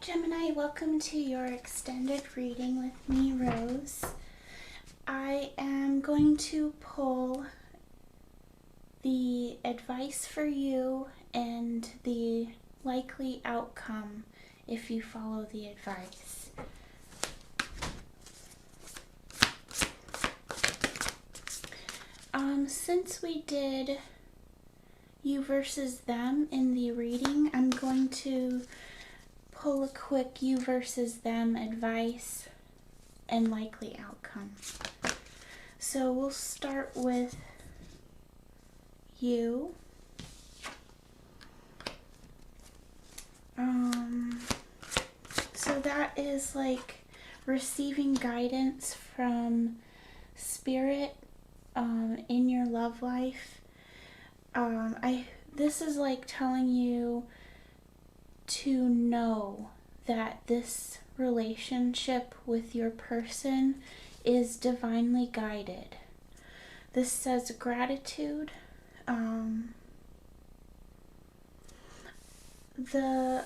Gemini, welcome to your extended reading with me, Rose. I am going to pull the advice for you and the likely outcome if you follow the advice. Since we did you versus them in the reading, I'm going to pull a quick you versus them advice and likely outcome. So we'll start with you. So that is like receiving guidance from spirit in your love life. This is like telling you to know that this relationship with your person is divinely guided. This says gratitude.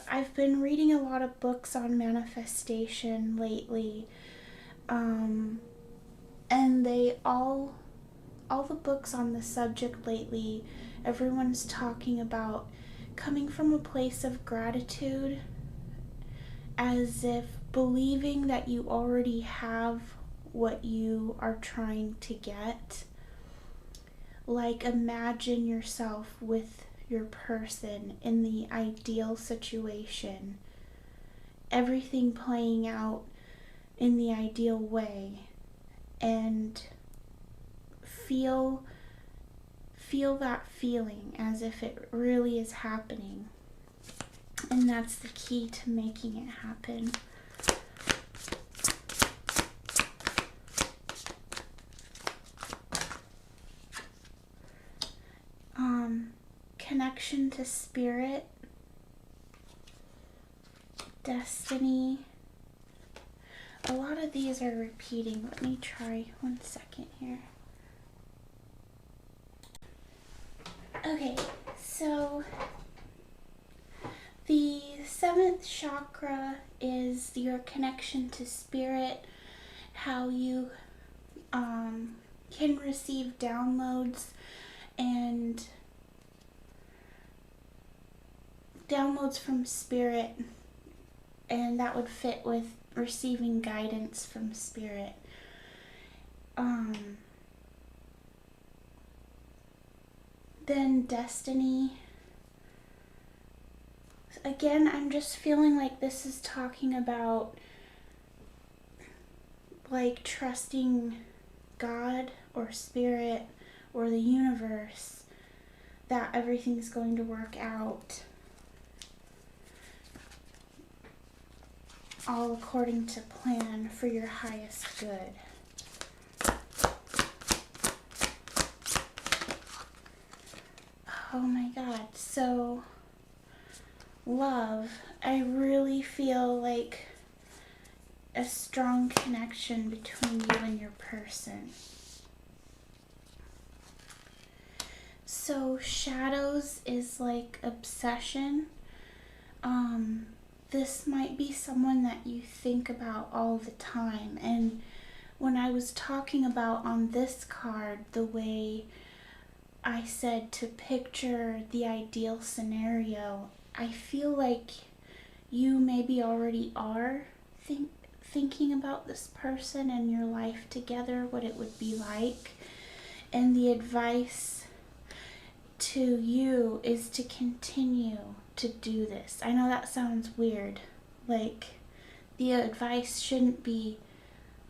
I've been reading a lot of books on manifestation lately, and they all the books on the subject lately, everyone's talking about coming from a place of gratitude, as if believing that you already have what you are trying to get. Like, imagine yourself with your person in the ideal situation, everything playing out in the ideal way, and feel that feeling as if it really is happening. And that's the key to making it happen. Connection to spirit, destiny. A lot of these are repeating. Let me try 1 second here. Okay, so the 7th chakra is your connection to spirit, how you can receive downloads from spirit, and that would fit with receiving guidance from spirit. Then destiny. Again, I'm just feeling like this is talking about like trusting God or spirit or the universe that everything's going to work out all according to plan for your highest good. Oh my God, so love, I really feel like a strong connection between you and your person. So shadows is like obsession. This might be someone that you think about all the time. And when I was talking about on this card, the way I said to picture the ideal scenario, I feel like you maybe already are thinking about this person and your life together, what it would be like. And the advice to you is to continue to do this. I know that sounds weird. Like, the advice shouldn't be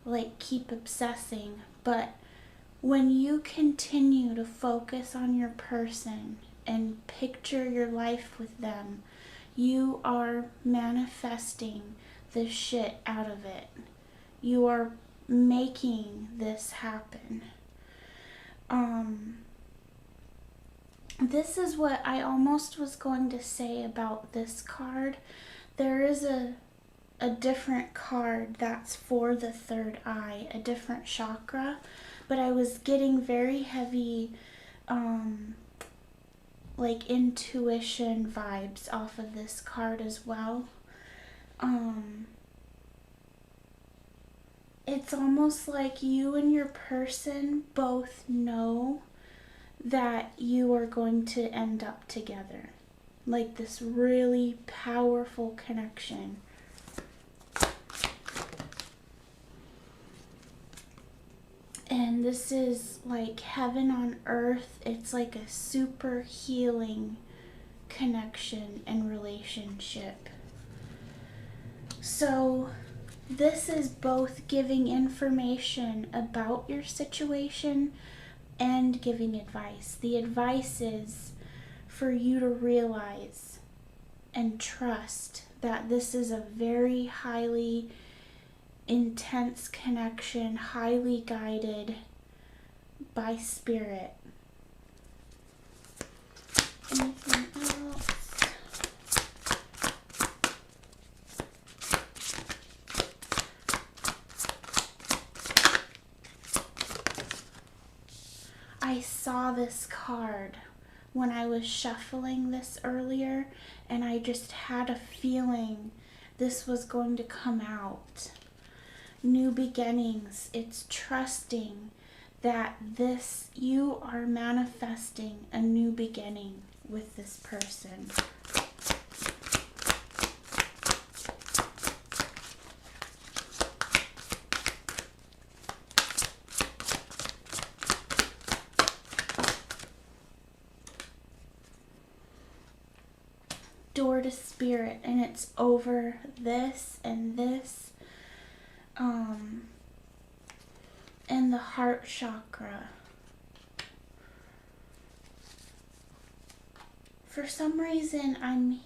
like keep obsessing, but when you continue to focus on your person and picture your life with them, you are manifesting the shit out of it. You are making this happen. This is what I almost was going to say about this card. There is a different card that's for the third eye, a different chakra, but I was getting very heavy like intuition vibes off of this card as well. Um, it's almost like you and your person both know that you are going to end up together. Like this really powerful connection. And this is like heaven on earth. It's like a super healing connection and relationship. So this is both giving information about your situation and giving advice. The advice is for you to realize and trust that this is a very highly intense connection, highly guided by spirit. Anything else? I saw this card when I was shuffling this earlier, and I just had a feeling this was going to come out. New beginnings. It's trusting that you are manifesting a new beginning with this person. Door to spirit, and it's over this and this. And the heart chakra. For some reason, I'm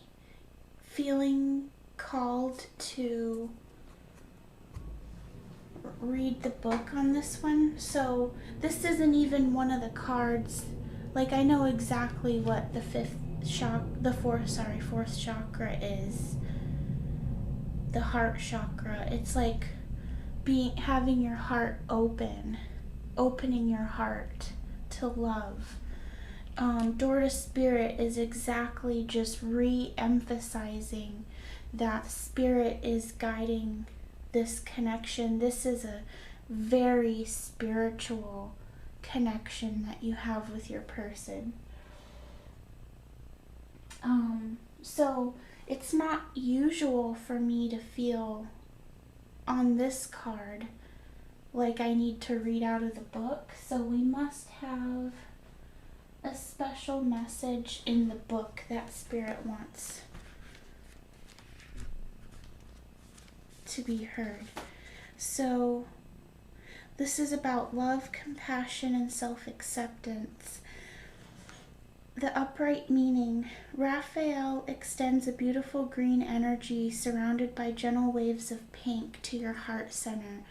feeling called to read the book on this one. So this isn't even one of the cards. Like, I know exactly what the fourth chakra is. The heart chakra. It's like having your heart opening your heart to love. Door to spirit is exactly just re-emphasizing that spirit is guiding this connection. This is a very spiritual connection that you have with your person. So it's not usual for me to feel on this card like I need to read out of the book, so we must have a special message in the book that spirit wants to be heard. So this is about love, compassion, and self-acceptance. The upright meaning. Raphael extends a beautiful green energy surrounded by gentle waves of pink to your heart center.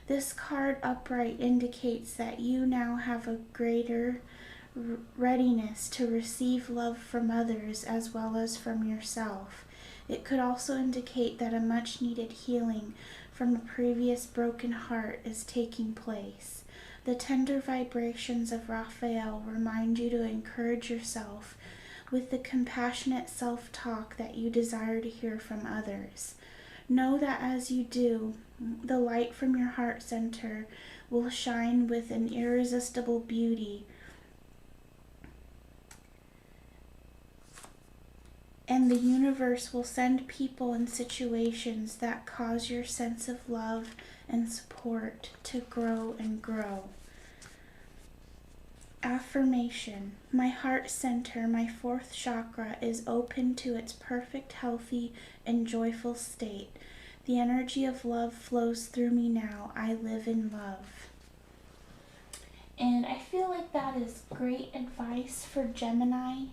This card, upright, indicates that you now have a greater readiness to receive love from others as well as from yourself. It could also indicate that a much needed healing from a previous broken heart is taking place. The tender vibrations of Raphael remind you to encourage yourself with the compassionate self-talk that you desire to hear from others. Know that as you do, the light from your heart center will shine with an irresistible beauty, and the universe will send people and situations that cause your sense of love and support to grow and grow. Affirmation. My heart center, my fourth chakra, is open to its perfect, healthy, and joyful state. The energy of love flows through me now. I live in love. And I feel like that is great advice for Gemini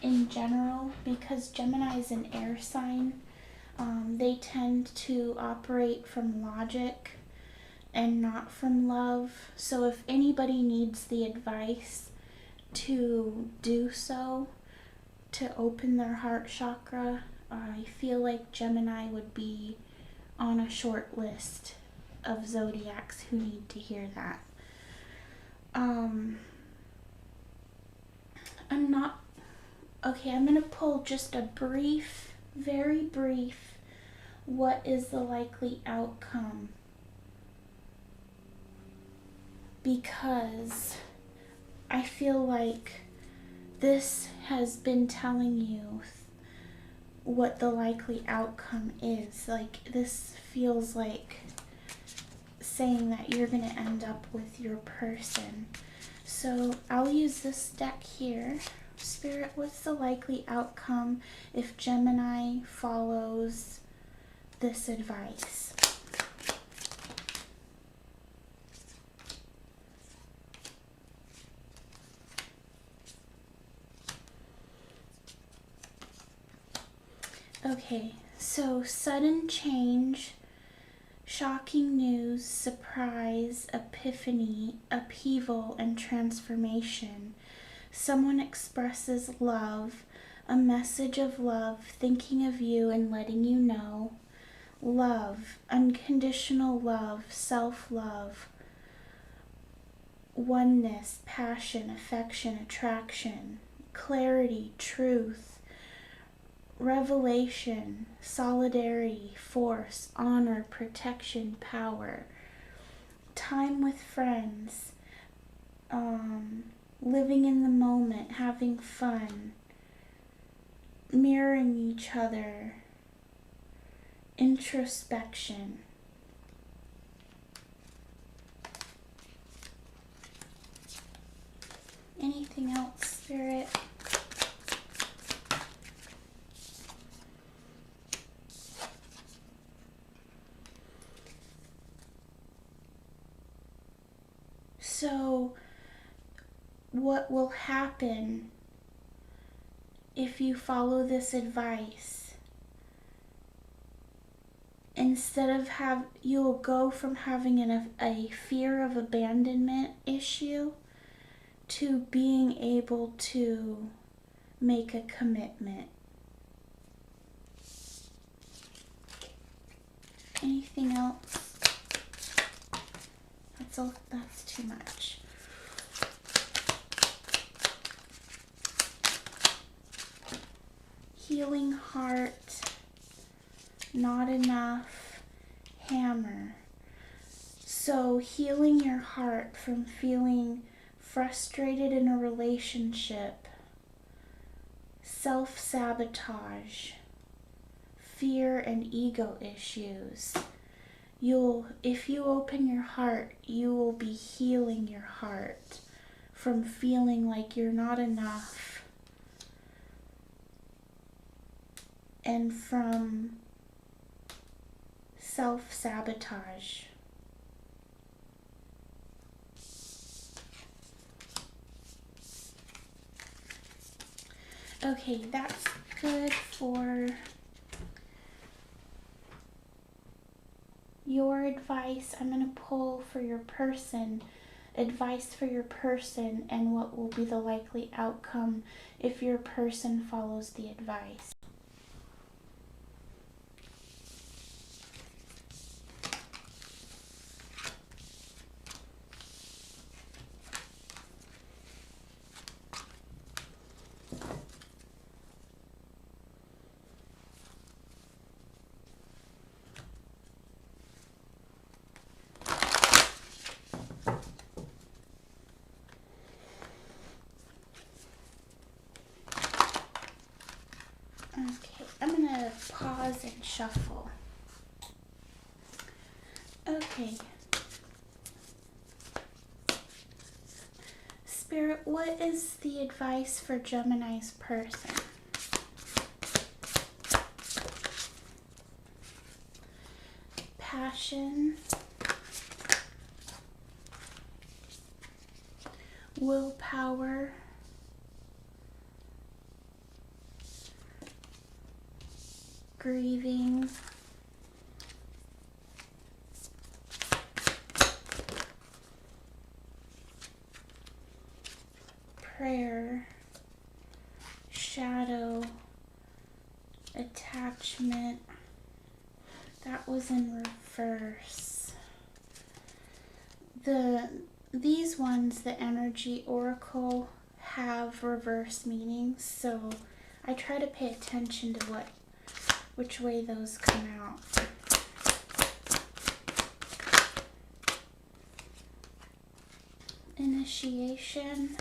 in general, because Gemini is an air sign. They tend to operate from logic and not from love. So if anybody needs the advice to do so, to open their heart chakra, I feel like Gemini would be on a short list of zodiacs who need to hear that. I'm going to pull just a brief, very brief What is the likely outcome? Because I feel like this has been telling you what the likely outcome is. Like, this feels like saying that you're going to end up with your person. So I'll use this deck here. Spirit, what's the likely outcome if Gemini follows this advice? Okay, so sudden change, shocking news, surprise, epiphany, upheaval, and transformation. Someone expresses love, a message of love, thinking of you and letting you know. Love, unconditional love, self-love, oneness, passion, affection, attraction, clarity, truth, revelation, solidarity, force, honor, protection, power, time with friends, living in the moment, having fun, mirroring each other, introspection. Anything else, Spirit? So, what will happen if you follow this advice? Instead of you'll go from having a fear of abandonment issue to being able to make a commitment. Anything else? That's too much. Healing heart, not enough, hammer. So healing your heart from feeling frustrated in a relationship, self-sabotage, fear and ego issues. If you open your heart, you will be healing your heart from feeling like you're not enough and from self-sabotage. Okay, that's good for your advice. I'm going to pull for your person, advice for your person, and what will be the likely outcome if your person follows the advice. Okay, I'm going to pause and shuffle. Okay. Spirit, what is the advice for Gemini's person? Passion, willpower, grieving, prayer, shadow, attachment. That was in reverse. These ones, the energy oracle, have reverse meanings, so I try to pay attention to what which way those come out. Initiation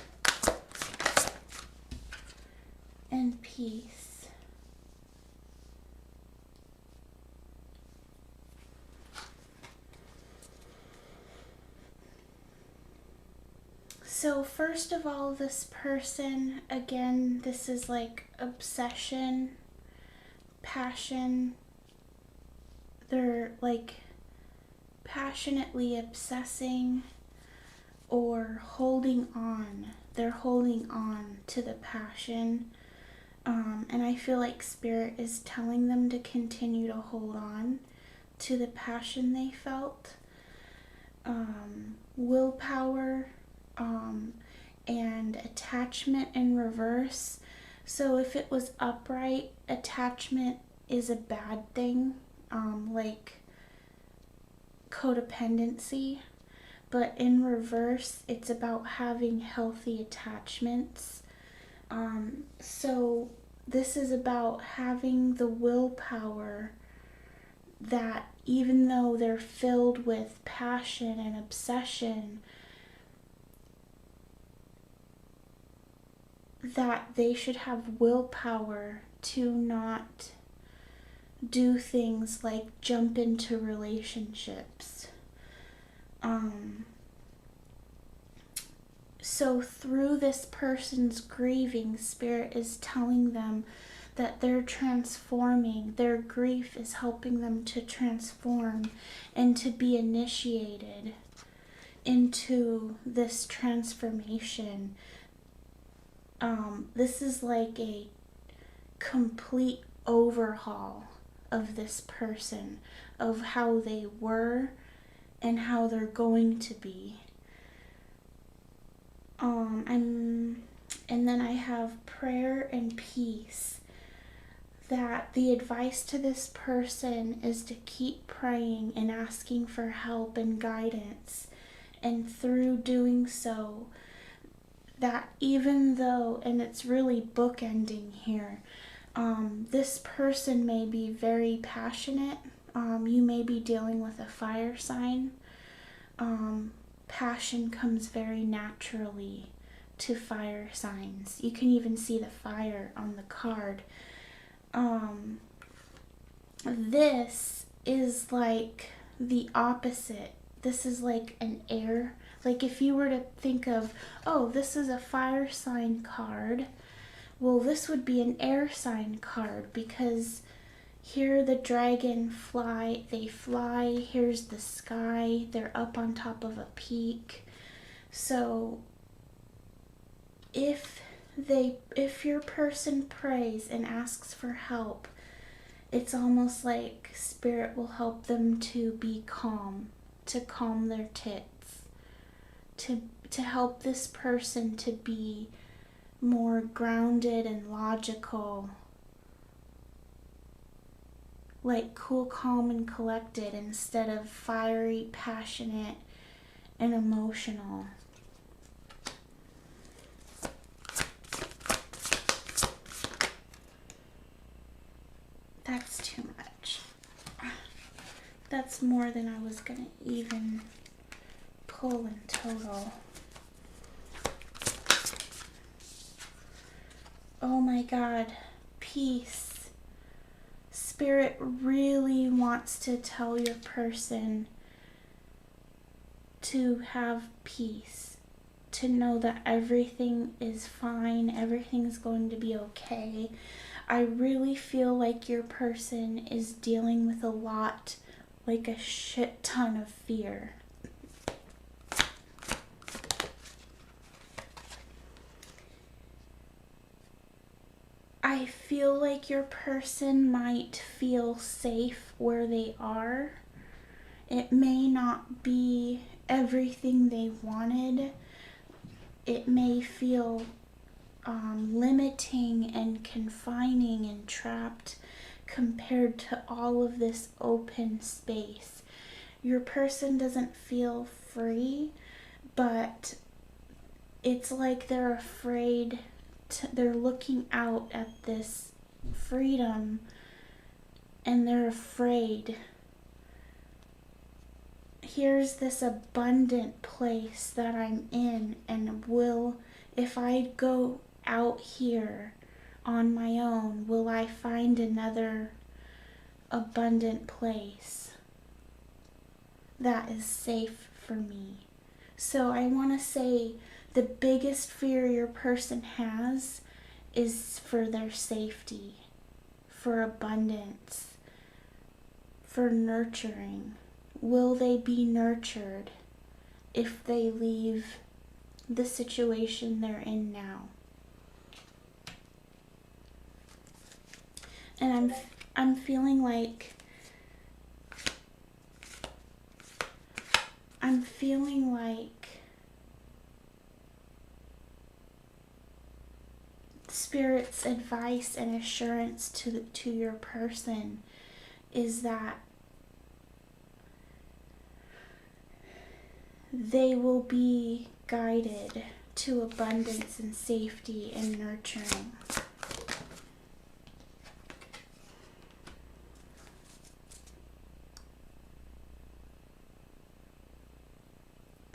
and peace. So first of all, this person, again, this is like obsession, passion. They're like passionately obsessing or holding on. They're holding on to the passion. And I feel like Spirit is telling them to continue to hold on to the passion they felt. Willpower, and attachment in reverse. So if it was upright, attachment is a bad thing, like codependency. But in reverse, it's about having healthy attachments. So this is about having the willpower that even though they're filled with passion and obsession, that they should have willpower to not do things like jump into relationships. So through this person's grieving, Spirit is telling them that they're transforming. Their grief is helping them to transform and to be initiated into this transformation. This is like a complete overhaul of this person, of how they were and how they're going to be. And then I have prayer and peace. That the advice to this person is to keep praying and asking for help and guidance. And through doing so, that even though, and it's really bookending here, this person may be very passionate. You may be dealing with a fire sign. Passion comes very naturally to fire signs. You can even see the fire on the card. This is like the opposite. This is like an air. Like if you were to think of, oh, this is a fire sign card. Well, this would be an air sign card because here the dragon they fly. Here's the sky. They're up on top of a peak. So if your person prays and asks for help, it's almost like Spirit will help them to be calm, to calm their tits, to help this person to be more grounded and logical, like cool, calm, and collected instead of fiery, passionate, and emotional. That's too much. That's more than I was gonna even pull in total. Oh my God, peace. Spirit really wants to tell your person to have peace, to know that everything is fine, everything's going to be okay. I really feel like your person is dealing with a lot, like a shit ton of fear. I feel like your person might feel safe where they are. It may not be everything they wanted. It may feel limiting and confining and trapped compared to all of this open space. Your person doesn't feel free, but it's like they're afraid. They're looking out at this freedom and they're afraid. Here's this abundant place that I'm in, and if I go out here on my own, will I find another abundant place that is safe for me? So I want to say the biggest fear your person has is for their safety, for abundance, for nurturing. Will they be nurtured if they leave the situation they're in now? And I'm feeling like Spirit's advice and assurance to your person is that they will be guided to abundance and safety and nurturing.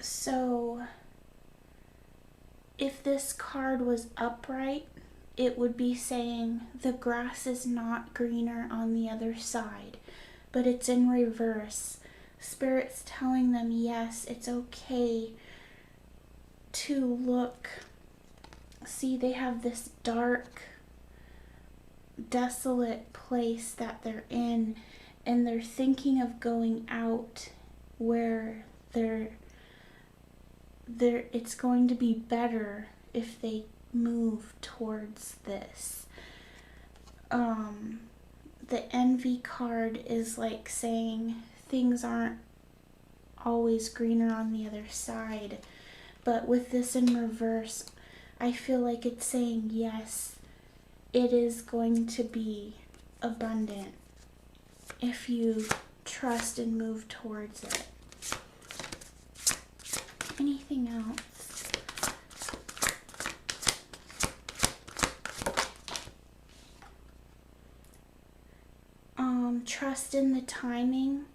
So, if this card was upright, it would be saying the grass is not greener on the other side, but it's in reverse. Spirit's telling them, yes, it's okay to look. See, they have this dark, desolate place that they're in, and they're thinking of going out where it's going to be better if they move towards this. The envy card is like saying things aren't always greener on the other side, but with this in reverse, I feel like it's saying yes, it is going to be abundant if you trust and move towards it. Anything else? Trust in the timing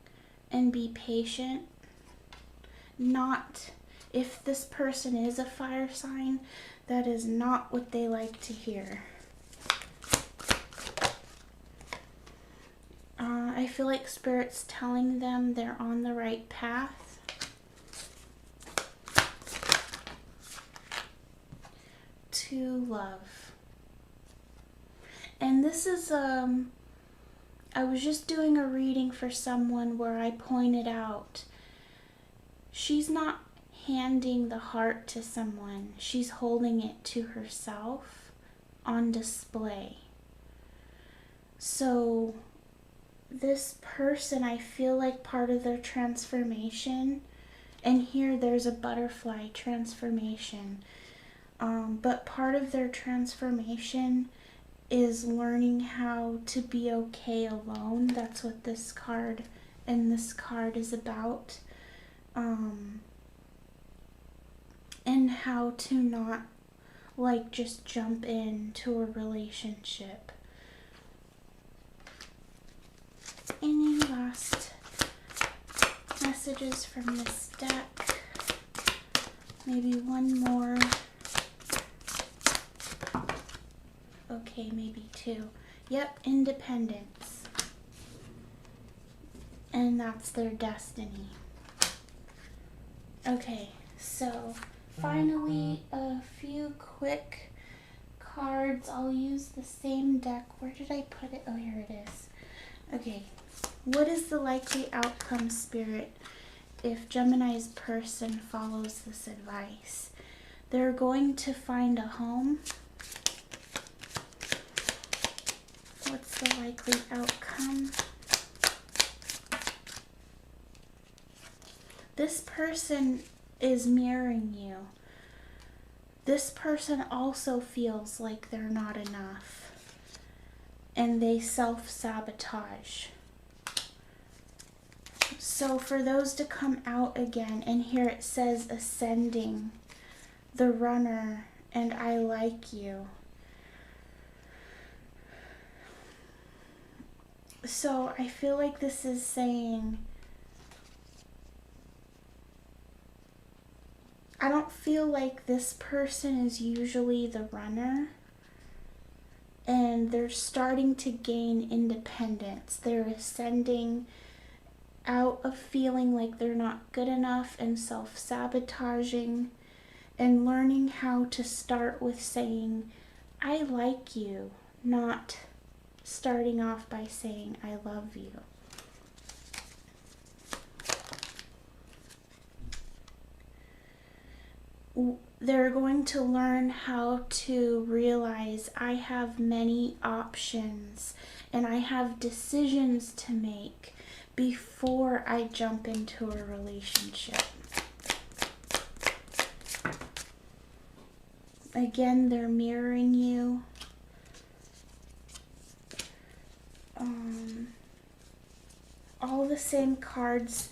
and be patient. Not, if this person is a fire sign, that is not what they like to hear. I feel like Spirit's telling them they're on the right path. To love. And this is, I was just doing a reading for someone where I pointed out she's not handing the heart to someone, she's holding it to herself on display. So this person, I feel like part of their transformation, and here there's a butterfly transformation, but part of their transformation is learning how to be okay alone. That's what this card and this card is about. And how to not like just jump into a relationship. Any last messages from this deck? Maybe one more. Okay, maybe two. Yep, independence. And that's their destiny. Okay, so finally a few quick cards. I'll use the same deck. Where did I put it? Oh, here it is. Okay, what is the likely outcome, Spirit, if Gemini's person follows this advice? They're going to find a home. What's the likely outcome? This person is mirroring you. This person also feels like they're not enough, and they self-sabotage. So for those to come out again, and here it says ascending, the runner, and I like you. So I feel like this is saying, I don't feel like this person is usually the runner, and they're starting to gain independence. They're ascending out of feeling like they're not good enough and self-sabotaging, and learning how to start with saying, I like you, not starting off by saying, I love you. They're going to learn how to realize I have many options and I have decisions to make before I jump into a relationship. Again, they're mirroring you. All the same cards,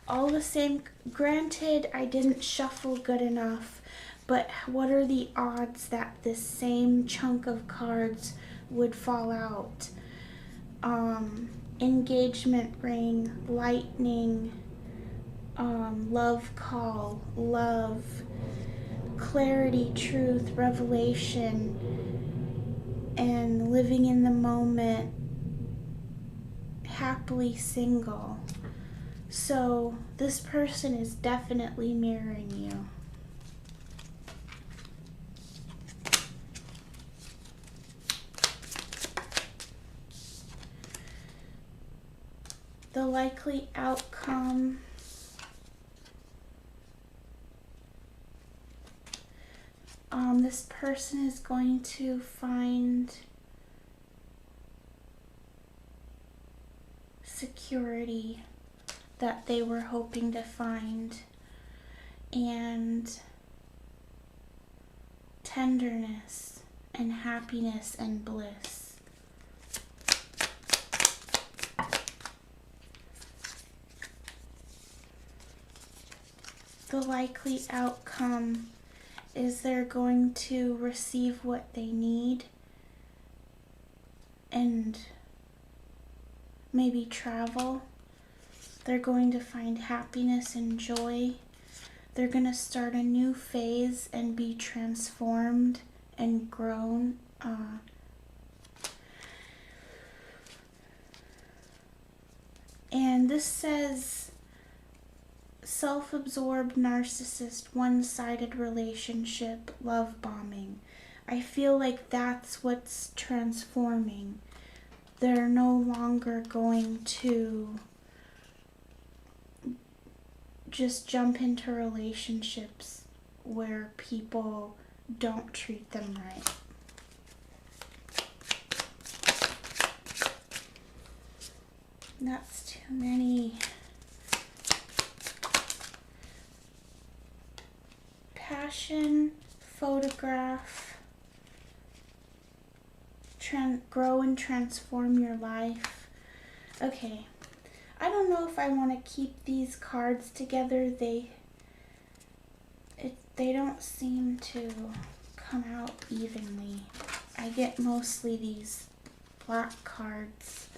all the same. Granted, I didn't shuffle good enough, but what are the odds that this same chunk of cards would fall out? Engagement ring, lightning, love call, love, clarity, truth, revelation, and living in the moment, happily single. So this person is definitely mirroring you. The likely outcome. This person is going to find security that they were hoping to find, and tenderness and happiness and bliss. The likely outcome is they're going to receive what they need and maybe travel. They're going to find happiness and joy. They're going to start a new phase and be transformed and grown. And this says, self-absorbed narcissist, one-sided relationship, love bombing. I feel like that's what's transforming. They're no longer going to just jump into relationships where people don't treat them right. That's too many. Passion, photograph, grow and transform your life. Okay, I don't know if I want to keep these cards together. They don't seem to come out evenly. I get mostly these black cards.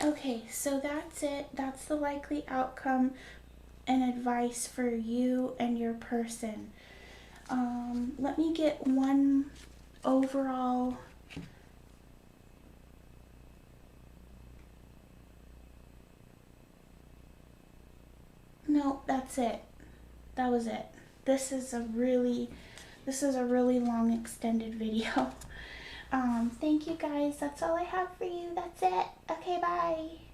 Okay, so that's it. That's the likely outcome and advice for you and your person. Let me get one overall. No, that's it. That was it. This is a really long extended video. Thank you guys. That's all I have for you. That's it. Okay, bye.